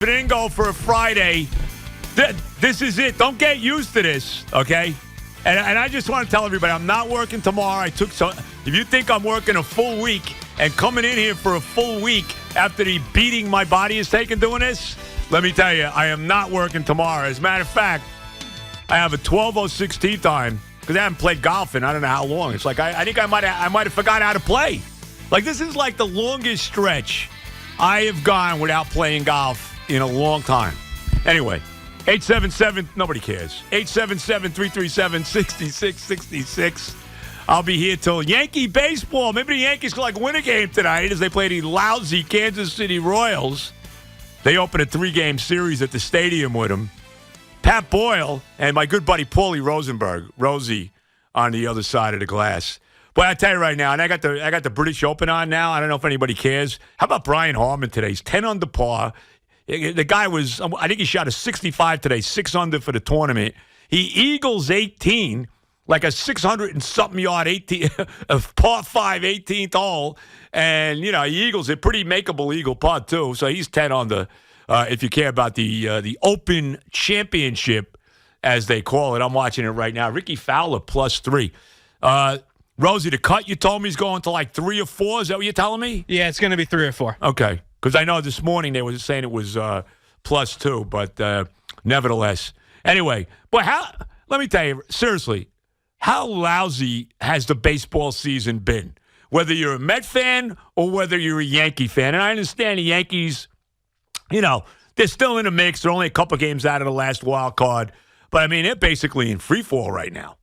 Bingo for a Friday. This is it. Don't get used to this, okay? And I just want to tell everybody, I'm not working tomorrow. If you think I'm working a full week and coming in here for a full week after the beating my body is taking doing this, let me tell you, I am not working tomorrow. As a matter of fact, I have a 12:06 tee time because I haven't played golf in I don't know how long. It's like I think I might have forgotten how to play. Like this is like the longest stretch I have gone without playing golf in a long time. Anyway, 877, nobody cares. 877-337-6666. I'll be here till Yankee baseball. Maybe the Yankees can win a game tonight as they play the lousy Kansas City Royals. They open a 3-game series at the stadium with them. Pat Boyle and my good buddy Paulie Rosie on the other side of the glass. But I tell you right now, and I got the British Open on now. I don't know if anybody cares. How about Brian Harman today? He's 10 under par. The guy I think he shot a 65 today, 6 under for the tournament. He eagles 18, like a 600 and something yard 18, a par 5 18th hole. And, he eagles it. Pretty makeable eagle putt, too. So he's 10 under, if you care about the Open Championship, as they call it. I'm watching it right now. Ricky Fowler, +3. Rosie, the cut you told me is going to 3 or 4. Is that what you're telling me? Yeah, it's going to be 3 or 4. Okay. Because I know this morning they were saying it was +2, but nevertheless. Anyway, but let me tell you, seriously, how lousy has the baseball season been? Whether you're a Met fan or whether you're a Yankee fan. And I understand the Yankees, they're still in the mix. They're only a couple games out of the last wild card. But, they're basically in free fall right now.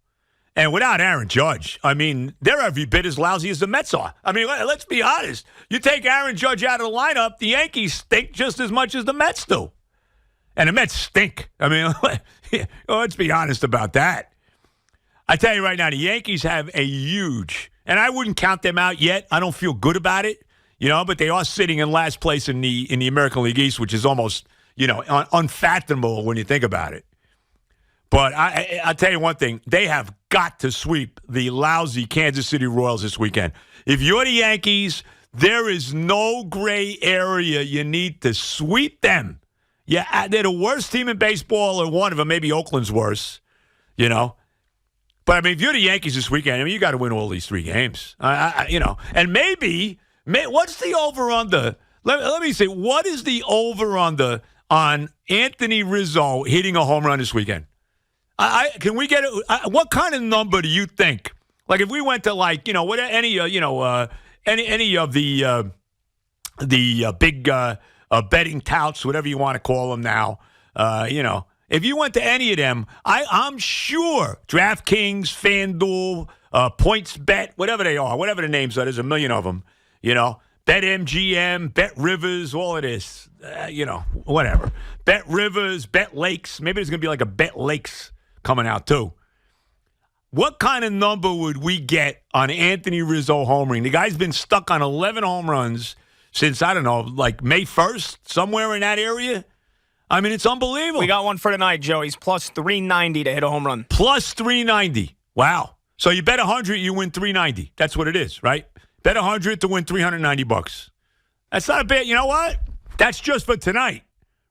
And without Aaron Judge, they're every bit as lousy as the Mets are. Let's be honest. You take Aaron Judge out of the lineup, the Yankees stink just as much as the Mets do. And the Mets stink. Let's be honest about that. I tell you right now, the Yankees have a huge, and I wouldn't count them out yet. I don't feel good about it, but they are sitting in last place in the American League East, which is almost, unfathomable when you think about it. But I'll tell you one thing. They have got to sweep the lousy Kansas City Royals this weekend. If you're the Yankees, there is no gray area. You need to sweep them. Yeah, they're the worst team in baseball, or one of them. Maybe Oakland's worse, But, if you're the Yankees this weekend, you got to win all these 3 games. And maybe what's the over-under? Let me say, what is the over-under on Anthony Rizzo hitting a home run this weekend? Can we get it? What kind of number do you think? Like if we went to any of the big betting touts, whatever you want to call them now, if you went to any of them, I'm sure DraftKings, FanDuel, PointsBet, whatever they are, whatever the names are, there's a million of them. BetMGM, BetRivers, all of this, whatever. BetRivers, BetLakes. Maybe there's going to be a BetLakes coming out too. What kind of number would we get on Anthony Rizzo homering? The guy's been stuck on 11 home runs since, I don't know, May 1st, somewhere in that area. It's unbelievable. We got one for tonight, Joe. He's +390 to hit a home run. +390. Wow. So you bet 100, you win 390. That's what it is, right? Bet 100 to win $390. That's not a bad. You know what? That's just for tonight,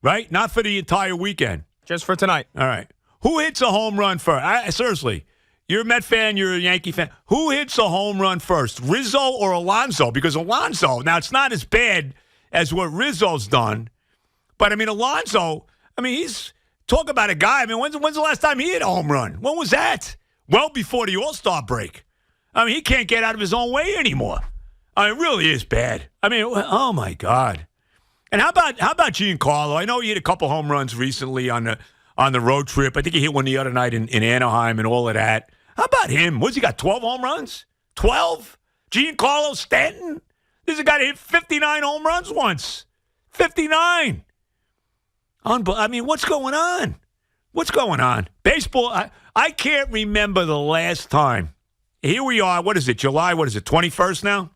right? Not for the entire weekend. Just for tonight. All right. Who hits a home run first? Seriously, you're a Met fan, you're a Yankee fan. Who hits a home run first, Rizzo or Alonso? Because Alonso, now it's not as bad as what Rizzo's done, but Alonso, he's talk about a guy. When's the last time he hit a home run? When was that? Well before the All-Star break. He can't get out of his own way anymore. It really is bad. Oh my God. And how about Giancarlo? I know he hit a couple home runs recently on the road trip. I think he hit one the other night in Anaheim and all of that. How about him? What's he got, 12 home runs? 12? Giancarlo Stanton? This is a guy that hit 59 home runs once. 59. What's going on? What's going on? Baseball, I can't remember the last time. Here we are. What is it, July? 21st now?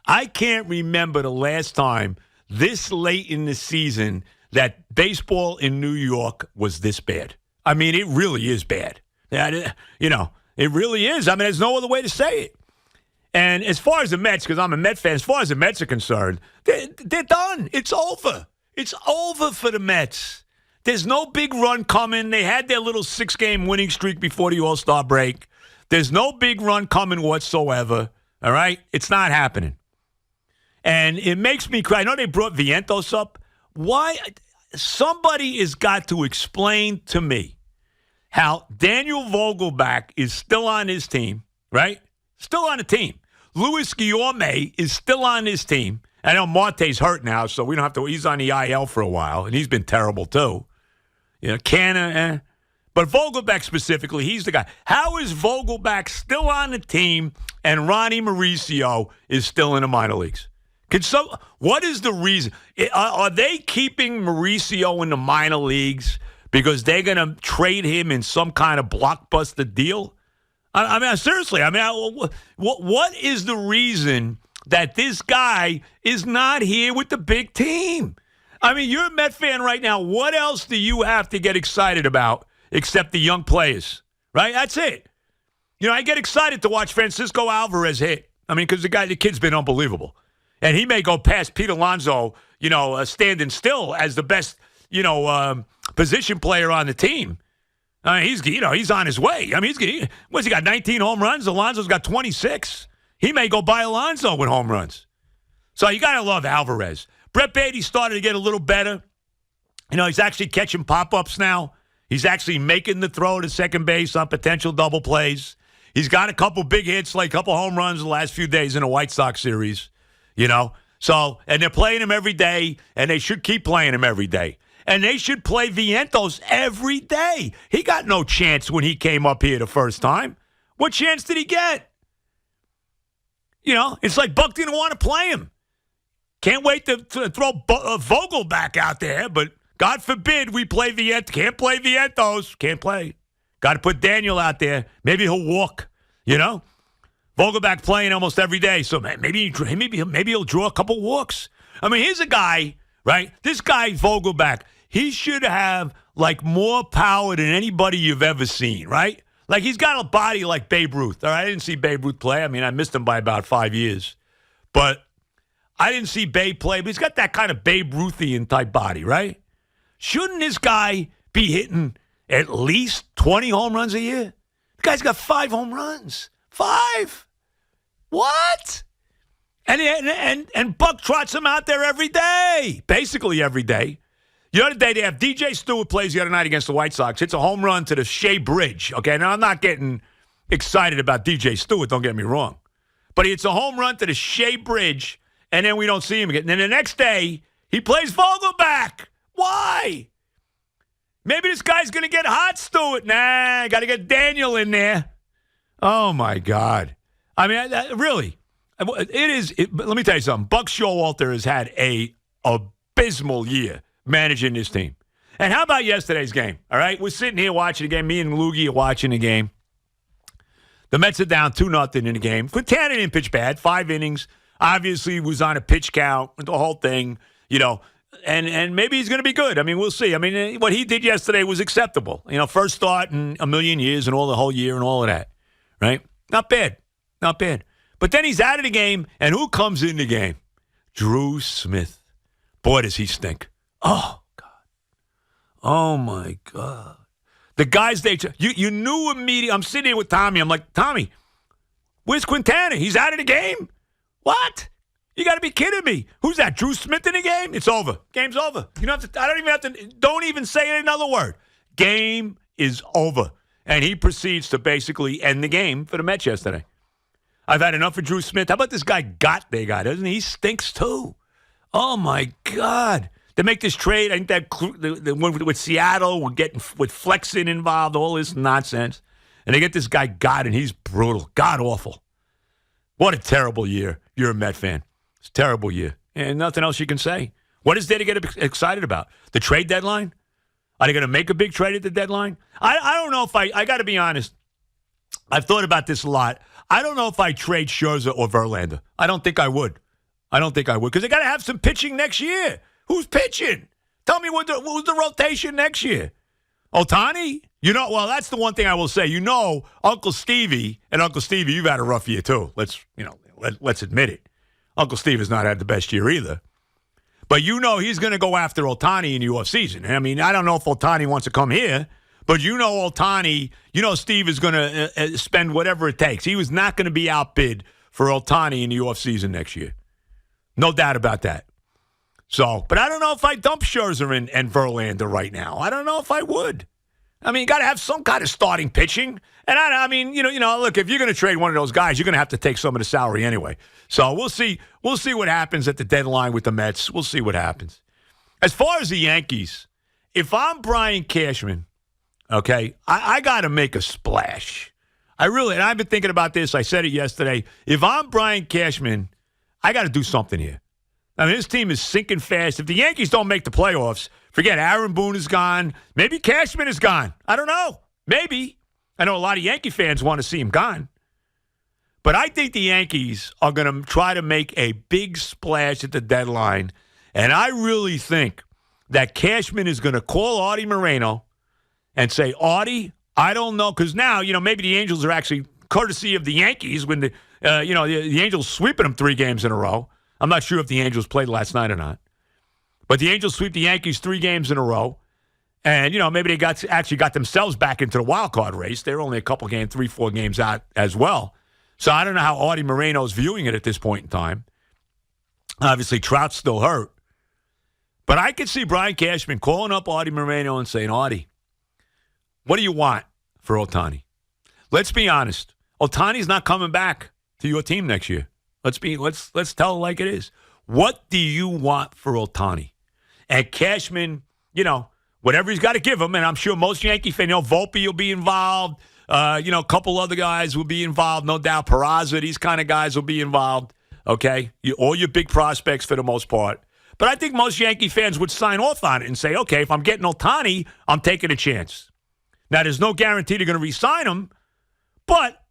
I can't remember the last time this late in the season that baseball in New York was this bad. It really is bad. It really is. There's no other way to say it. And as far as the Mets, because I'm a Met fan, as far as the Mets are concerned, they're done. It's over. It's over for the Mets. There's no big run coming. They had their little 6-game winning streak before the All-Star break. There's no big run coming whatsoever. All right? It's not happening. And it makes me cry. I know they brought Vientos up. Why? Somebody has got to explain to me how Daniel Vogelbach is still on his team, right? Still on the team. Luis Guillorme is still on his team. I know Marte's hurt now, so we don't have to. He's on the IL for a while, and he's been terrible too. You know, Canna, but Vogelbach specifically, he's the guy. How is Vogelbach still on the team and Ronnie Mauricio is still in the minor leagues? What is the reason? Are they keeping Mauricio in the minor leagues because they're going to trade him in some kind of blockbuster deal? I mean, seriously, what is the reason that this guy is not here with the big team? I mean, you're a Met fan right now. What else do you have to get excited about except the young players, right? That's it. You know, I get excited to watch Francisco Alvarez hit. I mean, because the kid's been unbelievable. And he may go past Pete Alonso, standing still as the best, position player on the team. He's on his way. I mean, he got 19 home runs? Alonso's got 26. He may go by Alonso with home runs. So you got to love Alvarez. Brett Beatty started to get a little better. He's actually catching pop-ups now. He's actually making the throw to second base on potential double plays. He's got a couple big hits, like a couple home runs the last few days in the White Sox series. So, and they're playing him every day, and they should keep playing him every day. And they should play Vientos every day. He got no chance when he came up here the first time. What chance did he get? It's like Buck didn't want to play him. Can't wait to throw Vogelbach out there, but God forbid we play Vientos. Can't play Vientos. Can't play. Got to put Daniel out there. Maybe he'll walk, Vogelbach playing almost every day, so maybe he'll draw a couple walks. I mean, here's a guy, right? This guy, Vogelbach, he should have, more power than anybody you've ever seen, right? He's got a body like Babe Ruth. All right, I didn't see Babe Ruth play. I mean, I missed him by about 5 years. But I didn't see Babe play, but he's got that kind of Babe Ruthian type body, right? Shouldn't this guy be hitting at least 20 home runs a year? The guy's got 5 home runs. 5. What? And Buck trots him out there every day, basically every day. The other day, they have DJ Stewart plays the other night against the White Sox. Hits a home run to the Shea Bridge. Okay, now I'm not getting excited about DJ Stewart, don't get me wrong. But it's a home run to the Shea Bridge, and then we don't see him again. And then the next day, he plays Vogelbach. Why? Maybe this guy's going to get hot, Stewart. Nah, got to get Daniel in there. Oh, my God. I mean, really, it is. Let me tell you something. Buck Showalter has had a abysmal year managing this team. And how about yesterday's game? All right, we're sitting here watching the game. Me and Loogie are watching the game. The Mets are down 2-0 in the game. Quintana didn't pitch bad. 5 innings. Obviously, was on a pitch count. The whole thing, And maybe he's going to be good. I mean, we'll see. I mean, what he did yesterday was acceptable. First start in a million years and all the whole year and all of that. Right? Not bad. Not bad. But then he's out of the game, and who comes in the game? Drew Smith. Boy, does he stink. Oh, God. Oh, my God. The guys, you knew immediately. I'm sitting here with Tommy. I'm like, Tommy, where's Quintana? He's out of the game? What? You got to be kidding me. Who's that, Drew Smith in the game? It's over. Game's over. You don't have to. I don't even have to. Don't even say another word. Game is over. And he proceeds to basically end the game for the Mets yesterday. I've had enough of Drew Smith. How about this guy They got, doesn't he? He stinks too. Oh, my God. They make this trade. I think that the one with Seattle, we're getting with Flexen involved, all this nonsense. And they get this guy and he's brutal. God-awful. What a terrible year. You're a Met fan. It's a terrible year. And nothing else you can say. What is there to get excited about? The trade deadline? Are they going to make a big trade at the deadline? I don't know if I got to be honest. I've thought about this a lot. I don't know if I trade Scherzer or Verlander. I don't think I would. Because they got to have some pitching next year. Who's pitching? Tell me who's the rotation next year. Ohtani? Well, that's the one thing I will say. Uncle Stevie, you've had a rough year too. Let's admit it. Uncle Steve has not had the best year either. But he's going to go after Ohtani in the offseason. I mean, I don't know if Ohtani wants to come here, but Ohtani, Steve is going to spend whatever it takes. He was not going to be outbid for Ohtani in the offseason next year. No doubt about that. So, but I don't know if I dump Scherzer and Verlander right now. I don't know if I would. I mean, you got to have some kind of starting pitching. And I mean, look, if you're going to trade one of those guys, you're going to have to take some of the salary anyway. So we'll see. We'll see what happens at the deadline with the Mets. We'll see what happens. As far as the Yankees, if I'm Brian Cashman, okay, I got to make a splash. And I've been thinking about this. I said it yesterday. If I'm Brian Cashman, I got to do something here. I mean, this team is sinking fast. If the Yankees don't make the playoffs, forget Aaron Boone is gone. Maybe Cashman is gone. I don't know. Maybe. I know a lot of Yankee fans want to see him gone. But I think the Yankees are going to try to make a big splash at the deadline. And I really think that Cashman is going to call Artie Moreno and say, Artie, I don't know. Because now, maybe the Angels are actually courtesy of the Yankees when the Angels sweeping them 3 games in a row. I'm not sure if the Angels played last night or not. But the Angels sweep the Yankees 3 games in a row. And, maybe they actually got themselves back into the wild card race. They're only a couple games, 3-4 games out as well. So I don't know how Artie Moreno's viewing it at this point in time. Obviously, Trout's still hurt. But I could see Brian Cashman calling up Artie Moreno and saying, Artie, what do you want for Ohtani? Let's be honest. Ohtani's not coming back to your team next year. Let's tell it like it is. What do you want for Ohtani? And Cashman, whatever he's got to give him, and I'm sure most Yankee fans, Volpe will be involved. A couple other guys will be involved, no doubt. Peraza, these kind of guys will be involved. Okay, all your big prospects for the most part. But I think most Yankee fans would sign off on it and say, okay, if I'm getting Ohtani, I'm taking a chance. Now, there's no guarantee they're going to re-sign him, but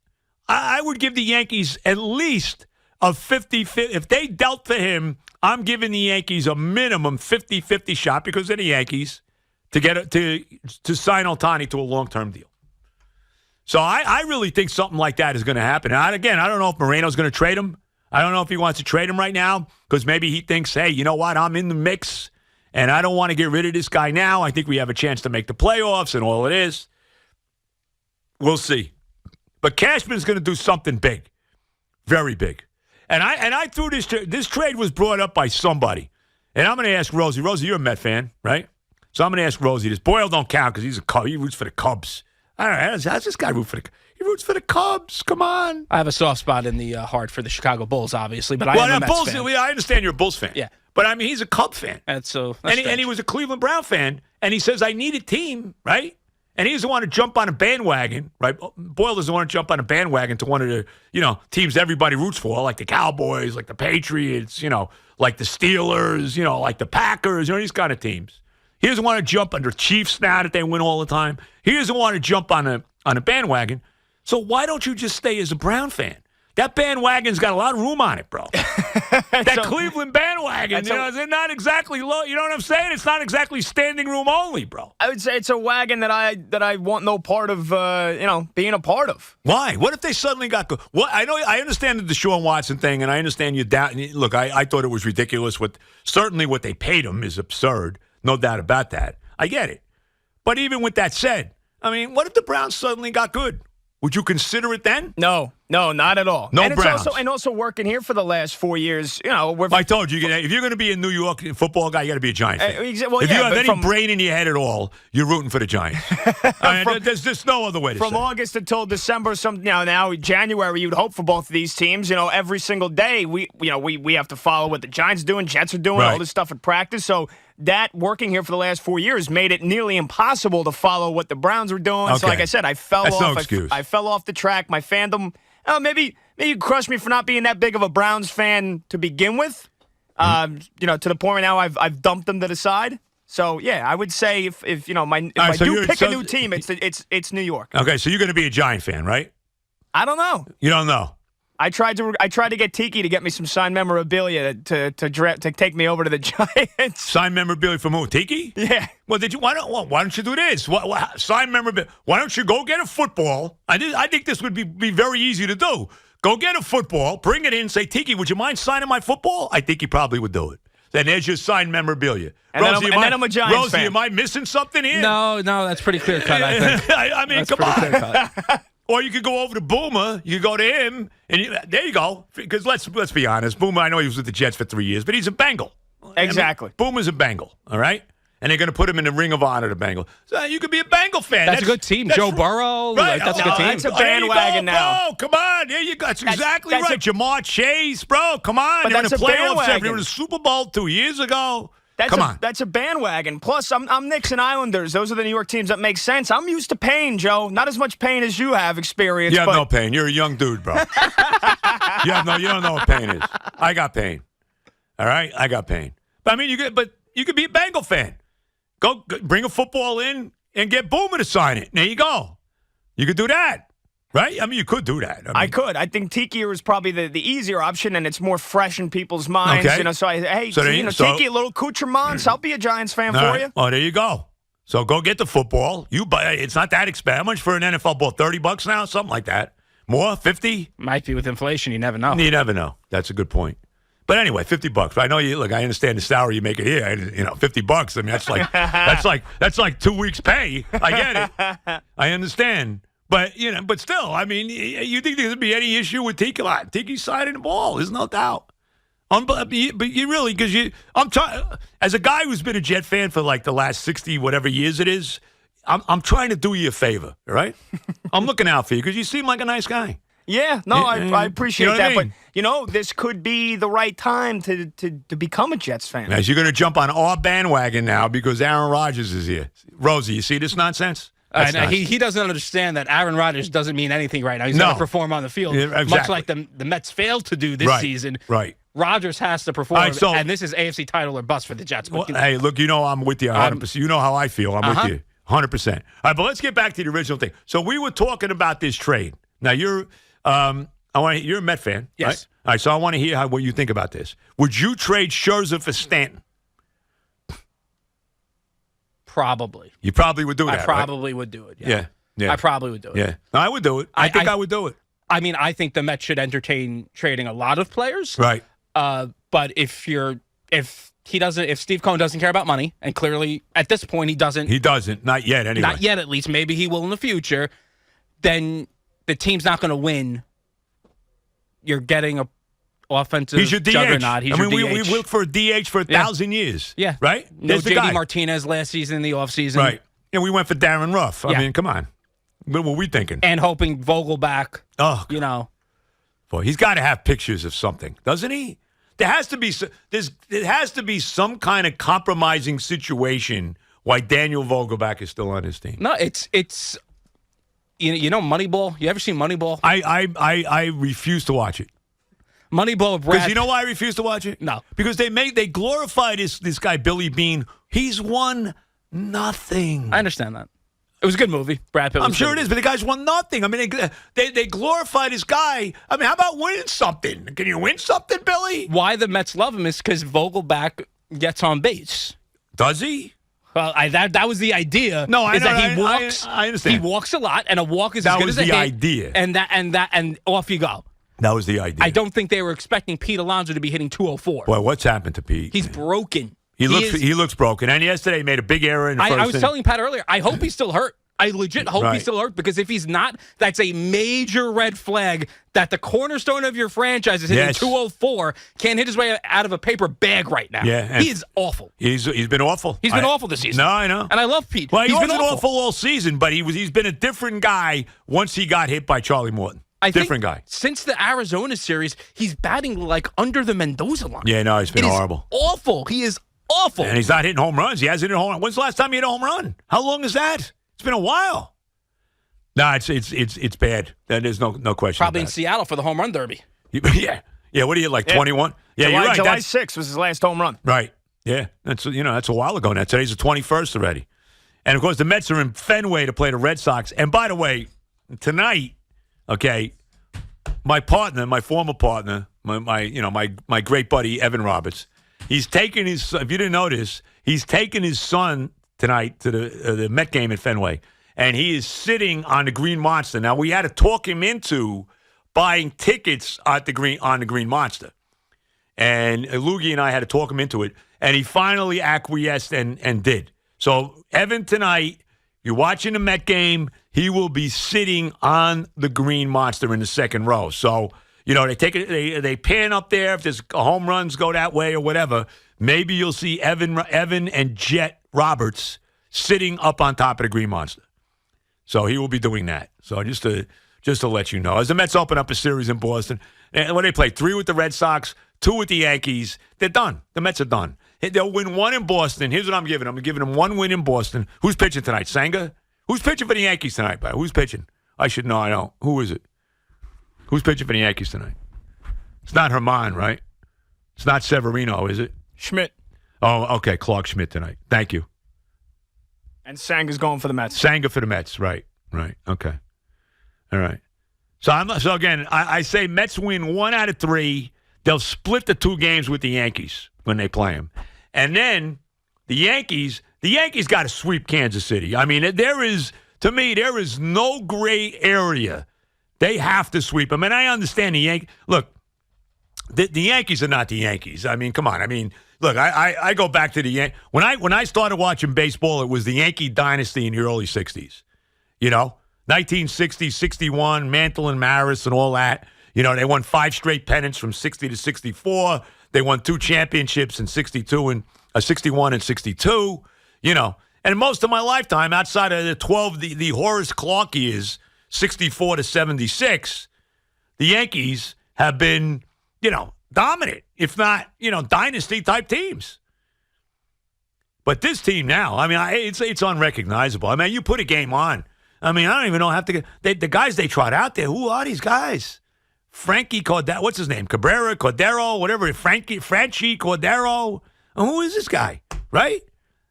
I would give the Yankees at least a 50-50. If they dealt for him, I'm giving the Yankees a minimum 50-50 shot because they're the Yankees to sign Ohtani to a long-term deal. So I really think something like that is going to happen. And again, I don't know if Moreno's going to trade him. I don't know if he wants to trade him right now because maybe he thinks, hey, you know what? I'm in the mix, and I don't want to get rid of this guy now. I think we have a chance to make the playoffs and all it is. We'll see. But Cashman's going to do something big, very big. And I threw this trade was brought up by somebody. And I'm going to ask Rosie. Rosie, you're a Met fan, right? So I'm going to ask Rosie this. Boyle don't count because he's a Cub. He roots for the Cubs. I don't know. How's this guy root for the Cubs? He roots for the Cubs. Come on. I have a soft spot in the heart for the Chicago Bulls, obviously, but I am a Mets Bulls, fan. I understand you're a Bulls fan. Yeah. But, I mean, he's a Cub fan. And he was a Cleveland Brown fan, and he says, I need a team, right? And he doesn't want to jump on a bandwagon, right? Boyle doesn't want to jump on a bandwagon to one of the, teams everybody roots for, like the Cowboys, like the Patriots, like the Steelers, like the Packers, these kind of teams. He doesn't want to jump on the Chiefs now that they win all the time. He doesn't want to jump on a bandwagon. So why don't you just stay as a Brown fan? That bandwagon's got a lot of room on it, bro. That Cleveland bandwagon, they're not exactly low. You know what I'm saying? It's not exactly standing room only, bro. I would say it's a wagon that I want no part of, being a part of. Why? What if they suddenly got good? Well, I understand the Deshaun Watson thing, and I understand you down. Look, I thought it was ridiculous. Certainly what they paid him is absurd. No doubt about that. I get it. But even with that said, I mean, what if the Browns suddenly got good? Would you consider it then? No, not at all. No Browns. And also working here for the last 4 years, I told you, if you're going to be a New York football guy, you got to be a Giant fan. If you have any brain in your head at all, you're rooting for the Giants. There's just no other way to say it. From August until December, now January, you'd hope for both of these teams. Every single day we have to follow what the Giants are doing, Jets are doing, all this stuff at practice. So that working here for the last 4 years made it nearly impossible to follow what the Browns were doing. Okay. So like I said, I fell off. No excuse. I fell off the track. My fandom. Maybe you crush me for not being that big of a Browns fan to begin with. To the point where now I've dumped them to the side. So yeah, I would say if I do pick a new team, it's New York. Okay, so you're going to be a Giant fan, right? I don't know. You don't know. I tried to get Tiki to get me some signed memorabilia to take me over to the Giants. Signed memorabilia from who? Tiki? Yeah. Well, why don't you do this? Sign memorabilia. Why don't you go get a football? I think this would be very easy to do. Go get a football, bring it in, say, Tiki, would you mind signing my football? I think he probably would do it. Then there's your signed memorabilia. And Rosie, then I'm a Giants Rosie, fan. am I missing something here? No, that's pretty clear cut, I think. I mean, That's come pretty on. clear cut. Or you could go over to Boomer. You could go to him, and there you go. Because let's be honest. Boomer, I know he was with the Jets for 3 years, but he's a Bengal. Exactly. I mean, Boomer's a Bengal, all right? And they're going to put him in the Ring of Honor, the Bengal. So you could be a Bengal fan. That's a good team. Joe Burrow, right. that's a good team. That's a bandwagon now. Bro, come on. There you go. That's exactly right. Jamar Chase, bro. Come on. But They're in the that's a playoffs. bandwagon. They were in the Super Bowl 2 years ago. Come on. That's a bandwagon. Plus, I'm Knicks and Islanders. Those are the New York teams that make sense. I'm used to pain, Joe. Not as much pain as you have experienced. You have no pain. You're a young dude, bro. You don't know what pain is. I got pain. All right? I got pain. But I mean, you could be a Bengal fan. Go bring a football in and get Boomer to sign it. There you go. You could do that, right? I mean, you could do that. I could. I think Tiki is probably the easier option, and it's more fresh in people's minds. Okay. You know, Tiki, a little accoutrements. I'll be a Giants fan for you. Oh, there you go. So go get the football. You buy. It's not that expensive. How much for an NFL ball? $30 now, something like that. More? 50? Might be with inflation. You never know. You never know. That's a good point. But anyway, $50. I know you. Look, I understand the salary you make it here. $50. I mean, that's like 2 weeks' pay. I get it. I understand. But but still, I mean, you think there's gonna be any issue with Tiki? Tiki's siding the ball. There's no doubt. But you really, because I'm as a guy who's been a Jet fan for like the last 60 whatever years it is. I'm trying to do you a favor, all right? I'm looking out for you because you seem like a nice guy. Yeah, no, I appreciate you know that. what I mean? But, this could be the right time to become a Jets fan. As you're going to jump on our bandwagon now because Aaron Rodgers is here. Rosie, you see this nonsense? He doesn't understand that Aaron Rodgers doesn't mean anything right now. He's got to perform on the field, much like the Mets failed to do this season. Right. Rodgers has to perform, and this is AFC title or bust for the Jets. Hey, look, I'm with you 100%. You know how I feel. I'm with you 100%. All right, but let's get back to the original thing. So we were talking about this trade. Now, you're a Met fan, yes. Right? All right, so I want to hear what you think about this. Would you trade Scherzer for Stanton? Probably. You probably would do that, I probably would do it, yeah. I probably would do it. Yeah. No, I would do it. I think I would do it. I mean, I think the Mets should entertain trading a lot of players. Right. But if Steve Cohen doesn't care about money, and clearly at this point he doesn't. He doesn't. Not yet, anyway. Not yet, at least. Maybe he will in the future. Then the team's not going to win. You're getting a offensive He's your DH. juggernaut. He's your DH. We looked for a DH for 1,000 years. Yeah. Right? No There's the JD guy. Martinez last season in the offseason. Right. And we went for Darren Ruff. Yeah. I mean, come on. What were we thinking? And hoping Vogelback, Boy, he's got to have pictures of something, doesn't he? There has to be some kind of compromising situation why Daniel Vogelback is still on his team. No, it's Moneyball. You ever seen Moneyball? I refuse to watch it. Moneyball, Because you know why I refuse to watch it? No. Because they glorify this guy Billy Beane. He's won nothing. I understand that. It was a good movie. Brad Pitt. I'm sure it is, but the guy's won nothing. I mean, they glorify this guy. I mean, how about winning something? Can you win something, Billy? Why the Mets love him is because Vogelback gets on base. Does he? Well, that was the idea. No, I know. That he walks. I understand. He walks a lot, and a walk is as good as a hit. That was the idea. And off you go. That was the idea. I don't think they were expecting Pete Alonso to be hitting 204. Boy, what's happened to Pete? He's broken. He looks broken. And yesterday he made a big error in the first I was telling Pat earlier, I hope he's still hurt. I legit hope he's still hurt, because if he's not, that's a major red flag that the cornerstone of your franchise is hitting 204, can't hit his way out of a paper bag right now. Yeah, he is awful. He's been awful. He's been awful this season. No, I know. And I love Pete. Well, he's been been awful all season, but he's been a different guy once he got hit by Charlie Morton. Different guy. Since the Arizona series, he's batting like under the Mendoza line. Yeah, no, he's been horrible. Awful. He is awful. And he's not hitting home runs. He hasn't hit a home run. When's the last time he hit a home run? How long is that? It's been a while. No, it's bad. There's no question. Probably in Seattle for the home run derby. Yeah. What are you, like 21? Yeah, you're right. July 6th was his last home run. Right. Yeah. That's a while ago now. Today's the 21st already. And of course the Mets are in Fenway to play the Red Sox. And by the way, tonight, okay, my former partner, my great buddy Evan Roberts, he's taking his, if you didn't notice, he's taking his son tonight to the Met game at Fenway. And he is sitting on the Green Monster. Now, we had to talk him into buying tickets on the Green Monster. And Loogie and I had to talk him into it. And he finally acquiesced and did. So, Evan, tonight, you're watching the Met game. He will be sitting on the green monster in the second row. So, they pan up there. If there's home runs go that way or whatever, maybe you'll see Evan and Jet Roberts sitting up on top of the green monster. So he will be doing that. So just to let you know, as the Mets open up a series in Boston, and when they play 3 with the Red Sox, 2 with the Yankees, they're done. The Mets are done. They'll win 1 in Boston. Here's what I'm giving them. I'm giving them 1 win in Boston. Who's pitching tonight? Senga? Who's pitching for the Yankees tonight, by? Who's pitching? I should know. I know. Who is it? Who's pitching for the Yankees tonight? It's not Herman, right? It's not Severino, is it? Schmidt. Oh, okay. Clark Schmidt tonight. Thank you. And Sanga's going for the Mets. Senga for the Mets. Right. Okay. All right. So again, I say Mets win 1 out of 3. They'll split the 2 games with the Yankees when they play them. And then the Yankees got to sweep Kansas City. I mean, there is no gray area. They have to sweep them. And I understand the Yankees. Look, the Yankees are not the Yankees. I mean, come on. I mean, look, I go back to the Yankees. When I started watching baseball, it was the Yankee dynasty in the early 60s. 1960, 61, Mantle and Maris and all that. They won 5 straight pennants from 60 to 64. They won 2 championships in 62 and 61 and 62. And most of my lifetime, outside of the Horace Clarke years, 64 to 76, the Yankees have been, dominant, if not, dynasty-type teams. But this team now, I mean, it's unrecognizable. I mean, you put a game on. I mean, I don't even know the guys they trot out there. Who are these guys? Frankie Cordero, what's his name? Cabrera, Cordero, whatever. Franchi Cordero. Who is this guy? Right?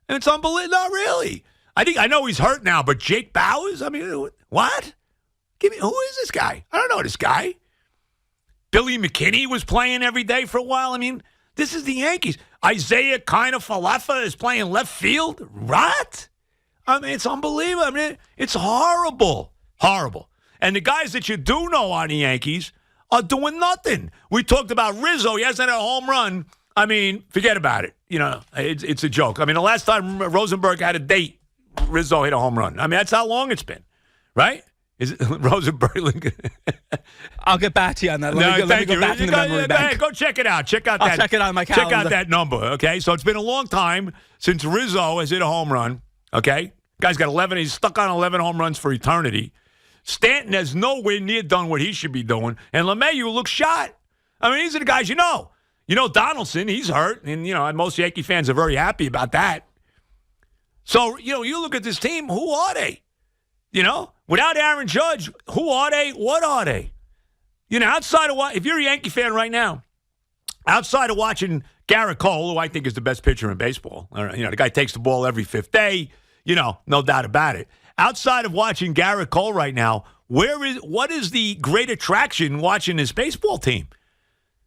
And it's unbelievable. Not really. I know he's hurt now, but Jake Bowers? I mean, what? Who is this guy? I don't know this guy. Billy McKinney was playing every day for a while. I mean, this is the Yankees. Isaiah Falefa is playing left field. What? I mean, it's unbelievable. I mean, it's horrible. Horrible. And the guys that you do know on the Yankees are doing nothing. We talked about Rizzo. He hasn't had a home run. I mean, forget about it. It's a joke. I mean, the last time Rosenberg had a date, Rizzo hit a home run. I mean, that's how long it's been, right? Is it Rosenberg? I'll get back to you on that. Let me go back in the memory bank. Go check it out. Check I'll check it on my calendar. Check out that number, okay? So it's been a long time since Rizzo has hit a home run, okay? Guy's got 11. He's stuck on 11 home runs for eternity. Stanton has nowhere near done what he should be doing. And LeMahieu looks shot. I mean, these are the guys you know. Donaldson, he's hurt. And, most Yankee fans are very happy about that. So, you look at this team, who are they? Without Aaron Judge, who are they? What are they? Outside of if you're a Yankee fan right now, outside of watching Garrett Cole, who I think is the best pitcher in baseball, the guy takes the ball every 5th day, no doubt about it. Outside of watching Garrett Cole right now, what is the great attraction watching this baseball team?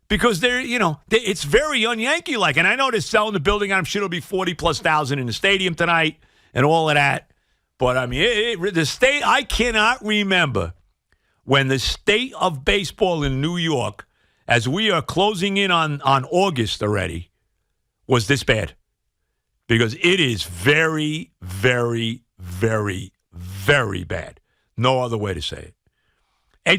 Because it's very un-Yankee-like. And I know they're selling the building. I'm sure it'll be 40,000+ in the stadium tonight and all of that. But, I mean, the state, I cannot remember when the state of baseball in New York, as we are closing in on August already, was this bad. Because it is very, very, very, very bad. No other way to say it.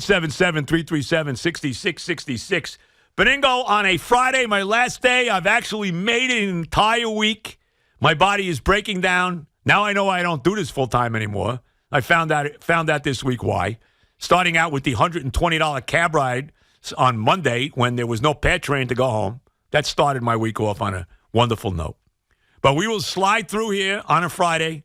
877-337-6666. Beningo, on a Friday, my last day, I've actually made it an entire week. My body is breaking down. Now I know I don't do this full-time anymore. I found out this week why. Starting out with the $120 cab ride on Monday when there was no pad train to go home. That started my week off on a wonderful note. But we will slide through here on a Friday.